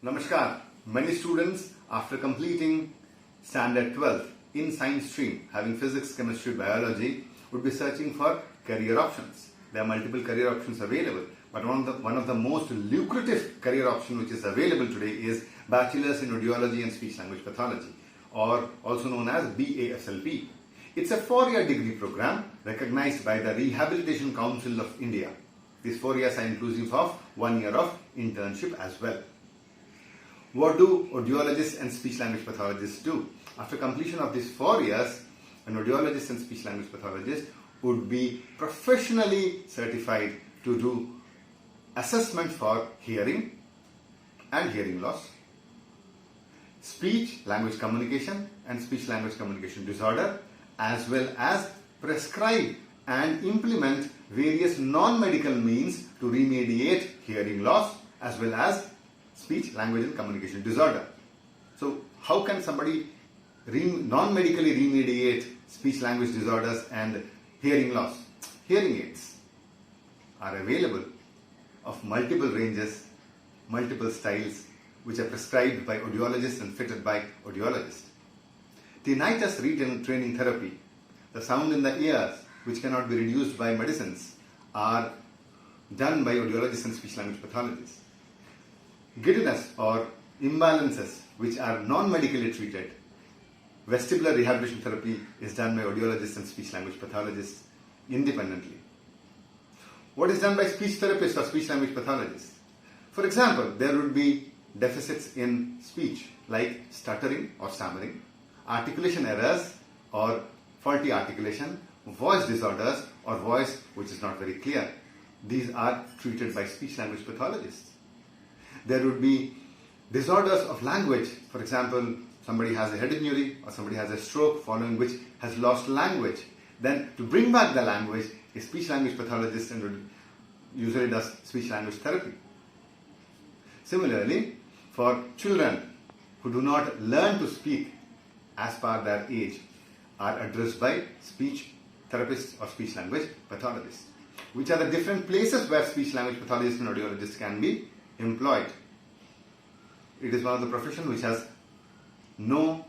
Namaskar. Many students, after completing standard 12 in science stream, having physics, chemistry, biology, would be searching for career options. There are multiple career options available, but one of the most lucrative career option which is available today is Bachelor's in Audiology and Speech Language Pathology, or also known as ASLP. It's a 4-year degree program recognized by the Rehabilitation Council of India. These 4 years are inclusive of 1 year of internship as well. What do audiologists and speech language pathologists do? After completion of these 4 years, an audiologist and speech language pathologist would be professionally certified to do assessment for hearing and hearing loss, speech language communication and speech language communication disorder, as well as prescribe and implement various non-medical means to remediate hearing loss as well as speech, language and communication disorder. So how can somebody non-medically remediate speech language disorders and hearing loss? Hearing aids are available of multiple ranges, multiple styles, which are prescribed by audiologists and fitted by audiologists. Tinnitus retraining therapy, the sound in the ears which cannot be reduced by medicines, are done by audiologists and speech language pathologists. Giddiness or imbalances which are non-medically treated, vestibular rehabilitation therapy is done by audiologists and speech language pathologists independently. What is done by speech therapists or speech language pathologists? For example, there would be deficits in speech like stuttering or stammering, articulation errors or faulty articulation, voice disorders or voice which is not very clear. These are treated by speech language pathologists. There would be disorders of language. For example, somebody has a head injury or somebody has a stroke following which has lost language. Then to bring back the language, a speech language pathologist usually does speech language therapy. Similarly, for children who do not learn to speak as per their age are addressed by speech therapists or speech language pathologists. Which are the different places where speech language pathologists and audiologists can be employed? It is one of the professions which has no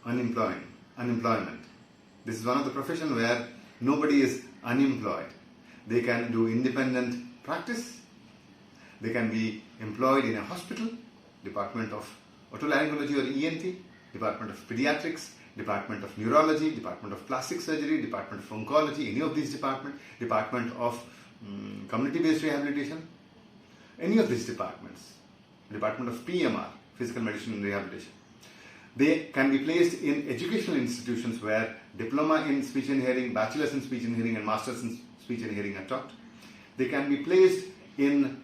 unemployment. This is one of the professions where nobody is unemployed. They can do independent practice. They can be employed in a hospital, Department of Otolaryngology or ENT, Department of Pediatrics, Department of Neurology, Department of Plastic Surgery, Department of Oncology, any of these departments, Department of Community-Based Rehabilitation, any of these departments, Department of PMR, Physical Medicine and Rehabilitation. They can be placed in educational institutions where diploma in speech and hearing, bachelor's in speech and hearing and master's in speech and hearing are taught. They can be placed in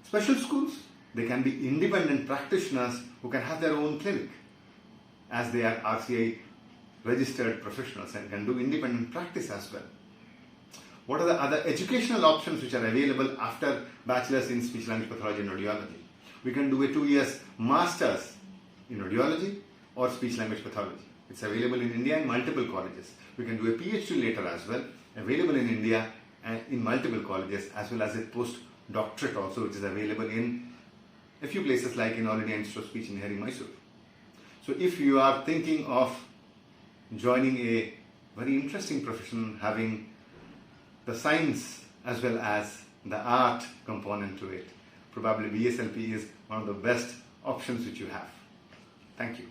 special schools. They can be independent practitioners who can have their own clinic as they are RCI registered professionals and can do independent practice as well. What are the other educational options which are available after bachelor's in speech language pathology and audiology? We can do a 2 years master's in audiology or speech language pathology. It's available in India in multiple colleges. We can do a PhD later as well, available in India and in multiple colleges, as well as a postdoctorate also, which is available in a few places like in All India Institute of Speech and Hearing, Mysore. So if you are thinking of joining a very interesting profession having the science as well as the art component to it, probably BSLP is one of the best options which you have. Thank you.